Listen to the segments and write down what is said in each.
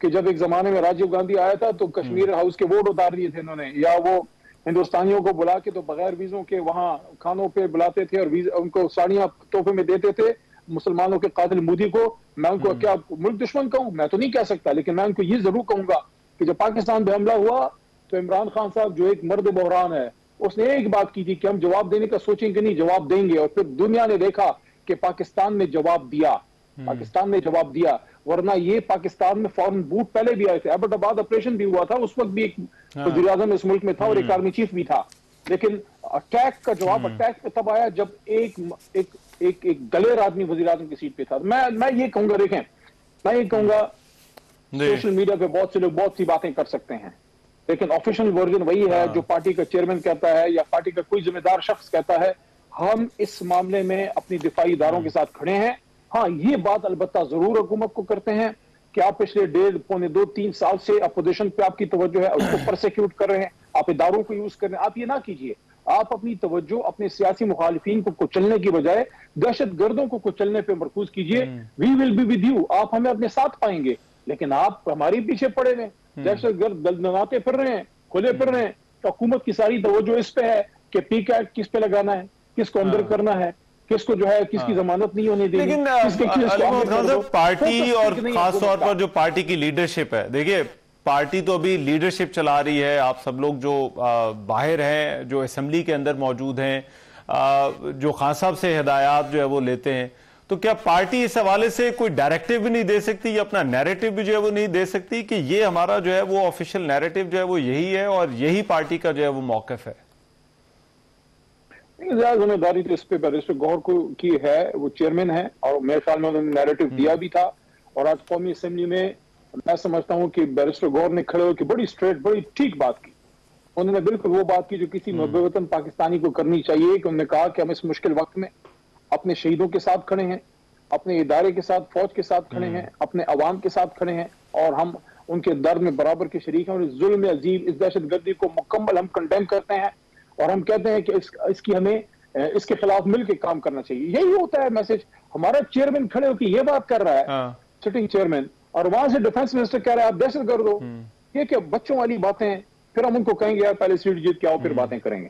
کہ جب ایک زمانے میں راجیو گاندھی آیا تھا تو کشمیر ہاؤس کے ووٹ اتار دیے تھے انہوں نے, یا وہ ہندوستانیوں کو بلا کے تو بغیر ویزوں کے وہاں کھانوں پہ بلاتے تھے اور ان کو ساڑیاں تحفے میں دیتے تھے مسلمانوں کے قاتل مودی کو. میں ان کو کیا ملک دشمن کہوں؟ میں تو نہیں کہہ سکتا, لیکن میں ان کو یہ ضرور کہوں گا کہ جب پاکستان پہ حملہ ہوا تو عمران خان صاحب جو ایک مرد بحران ہے, اس نے ایک بات کی تھی کہ ہم جواب دینے کا سوچیں کہ نہیں, جواب دیں گے. اور پھر دنیا نے دیکھا کہ پاکستان نے جواب دیا, پاکستان نے جواب دیا. ورنہ یہ پاکستان میں فورن بوٹ پہلے بھی آئے تھے, ایبٹ آباد آپریشن بھی ہوا تھا, اس وقت بھی ایک وزیر اعظم اس ملک میں تھا اور ایک آرمی چیف بھی تھا. لیکن اٹیک کا جواب اٹیک پہ تب آیا جب ایک دلیر آدمی وزیر اعظم کی سیٹ پہ تھا. میں یہ کہوں گا, دیکھیں میں یہ کہوں گا سوشل میڈیا پہ بہت سے لوگ بہت سی باتیں کر سکتے ہیں, لیکن آفیشیل ورژن وہی ہے جو پارٹی کا چیئرمین کہتا ہے یا پارٹی کا کوئی ذمہ دار شخص کہتا ہے. ہم اس معاملے میں اپنی دفاعی اداروں کے ساتھ کھڑے ہیں. ہاں یہ بات البتہ ضرور حکومت کو کرتے ہیں کہ آپ پچھلے 1.5 پونے 2-3 سال سے اپوزیشن پہ آپ کی توجہ ہے, اس کو پرسیکیوٹ کر رہے ہیں, آپ اداروں کو یوز کر رہے ہیں. آپ یہ نہ کیجئے, آپ اپنی توجہ اپنے سیاسی مخالفین کو کچلنے کی بجائے دہشت گردوں کو کچلنے پہ مرکوز کیجئے. وی ول بی ود یو, آپ ہمیں اپنے ساتھ پائیں گے, لیکن آپ ہماری پیچھے پڑے ہیں, دہشت گرد دلدلاتے پھر رہے ہیں, کھلے پھر رہے ہیں. تو حکومت کی ساری توجہ اس پہ ہے کہ پی کیٹ کس پہ لگانا ہے, کس کو اندر کرنا ہے, کس کو جو ہے کس کی ضمانت نہیں ہونے دینی. لیکن پارٹی اور خاص طور پر جو پارٹی کی لیڈرشپ ہے, دیکھیے پارٹی تو ابھی لیڈرشپ چلا رہی ہے, آپ سب لوگ جو باہر ہیں, جو اسمبلی کے اندر موجود ہیں, جو خان صاحب سے ہدایات جو ہے وہ لیتے ہیں, تو کیا پارٹی اس حوالے سے کوئی ڈائریکٹیو بھی نہیں دے سکتی یا اپنا نیریٹو بھی جو ہے وہ نہیں دے سکتی کہ یہ ہمارا جو ہے وہ آفیشیل نیریٹو جو ہے وہ یہی ہے اور یہی پارٹی کا جو ہے وہ موقف ہے؟ زیادہ ذمہ داری تو اس پہ بیرسٹر گوہر کو کی ہے, وہ چیئرمین ہے, اور میرے خیال میں انہوں نے نیریٹو دیا بھی تھا. اور آج قومی اسمبلی میں سمجھتا ہوں کہ بیرسٹر گوہر نے کھڑے ہو کے بڑی اسٹریٹ بڑی ٹھیک بات کی. انہوں نے بالکل وہ بات کی جو کسی محب وطن پاکستانی کو کرنی چاہیے, کہ انہوں نے کہا کہ ہم اس مشکل وقت میں اپنے شہیدوں کے ساتھ کھڑے ہیں, اپنے ادارے کے ساتھ, فوج کے ساتھ کھڑے ہیں, اپنے عوام کے ساتھ کھڑے ہیں, اور ہم ان کے درد میں برابر کے شریک ہیں. اور اس ظلم عظیم, اس دہشت گردی کو مکمل ہم کنڈیم کرتے ہیں, اور ہم کہتے ہیں کہ اس کی ہمیں اس کے خلاف مل کے کام کرنا چاہیے. یہی ہوتا ہے میسج. ہمارا چیئرمین کھڑے ہو کے یہ بات کر رہا ہے, سٹنگ چیئرمین, اور وہاں سے ڈیفنس منسٹر کہہ رہا ہے آپ دہشت گرد ہو. یہ کہ بچوں والی باتیں ہیں, پھر ہم ان کو کہیں گے یار پہلے سیٹ جیت کے آؤ پھر باتیں کریں گے.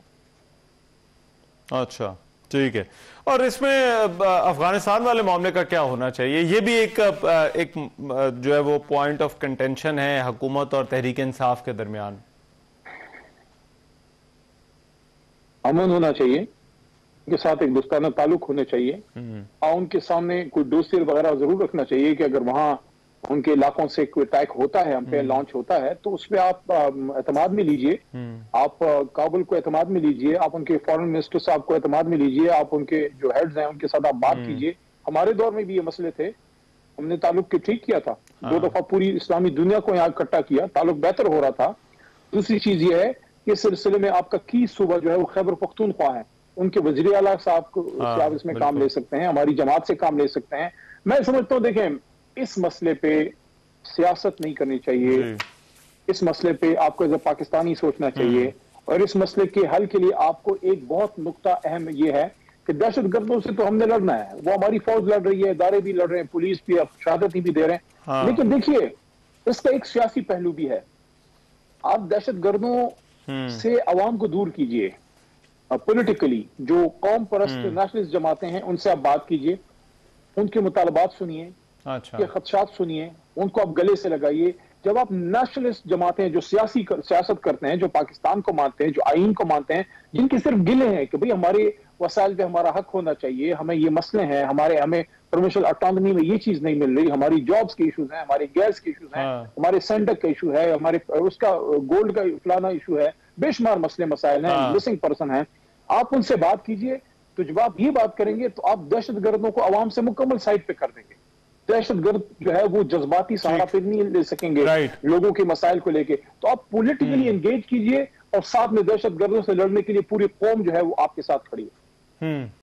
اچھا ٹھیک ہے. اور اس میں افغانستان والے معاملے کا کیا ہونا چاہیے؟ یہ بھی ایک جو ہے وہ پوائنٹ آف کنٹینشن ہے حکومت اور تحریک انصاف کے درمیان. امن ہونا چاہیے, ان کے ساتھ ایک دوستانہ تعلق ہونے چاہیے, اور ان کے سامنے کوئی دوستی وغیرہ ضرور رکھنا چاہیے کہ اگر وہاں ان کے علاقوں سے کوئی اٹیک ہوتا ہے, ہم پہ لانچ ہوتا ہے, تو اس پہ آپ اعتماد میں لیجئے, آپ کابل کو اعتماد میں لیجئے, آپ ان کے فارن منسٹر صاحب کو اعتماد میں لیجئے, آپ ان کے جو ہیڈز ہیں ان کے ساتھ آپ بات کیجئے. ہمارے دور میں بھی یہ مسئلے تھے, ہم نے تعلق کے ٹھیک کیا تھا, 2 دفعہ پوری اسلامی دنیا کو یہاں اکٹھا کیا, تعلق بہتر ہو رہا تھا. دوسری چیز یہ ہے کہ اس سلسلے میں آپ کا کی صوبہ جو ہے وہ خیبر پختونخوا ہے, ان کے وزیر اعلیٰ صاحب کو سے آپ اس میں کام لے سکتے ہیں, ہماری جماعت سے کام لے سکتے ہیں. میں سمجھتا ہوں دیکھیں اس مسئلے پہ سیاست نہیں کرنی چاہیے, اس مسئلے پہ آپ کو ایز اے پاکستانی سوچنا چاہیے, اور اس مسئلے کے حل کے لیے آپ کو ایک بہت نقطہ اہم یہ ہے کہ دہشت گردوں سے تو ہم نے لڑنا ہے, وہ ہماری فوج لڑ رہی ہے, ادارے بھی لڑ رہے ہیں, پولیس بھی, اب شہادتیں بھی دے رہے ہیں, لیکن دیکھیے اس کا ایک سیاسی پہلو بھی ہے. آپ دہشت گردوں سے عوام کو دور کیجئے, پولیٹیکلی جو قوم پرست نیشنلسٹ جماعتیں ہیں ان سے آپ بات کیجئے, ان کے مطالبات سنیے, کے خدشات سنیے, ان کو آپ گلے سے لگائیے. جب آپ نیشنلسٹ جماعتیں جو سیاست کرتے ہیں, جو پاکستان کو مانتے ہیں, جو آئین کو مانتے ہیں, جن کے صرف گلے ہیں کہ بھئی ہمارے وسائل پہ ہمارا حق ہونا چاہیے, ہمیں یہ مسئلے ہیں, ہمیں پروونشل اٹانومی میں یہ چیز نہیں مل رہی, ہماری جابز کے ایشوز ہیں, ہمارے گیس کے ایشوز ہیں, ہمارے سینڈک کا ایشو ہے, ہمارے اس کا گولڈ کا فلانا ایشو ہے, بے شمار مسئلے مسائل ہیں, مسنگ پرسن ہیں. آپ ان سے بات کیجئے, تو جب آپ یہ بات کریں گے تو آپ دہشت گردوں کو عوام سے مکمل سائڈ پہ کر دیں گے. دہشت گرد جو ہے وہ جذباتی سہارا پہ نہیں لے سکیں گے لوگوں کے مسائل کو لے کے. تو آپ پولیٹیکلی انگیج کیجئے, اور ساتھ میں دہشت گردوں سے لڑنے کے لیے پوری قوم جو ہے وہ آپ کے ساتھ کھڑی ہے.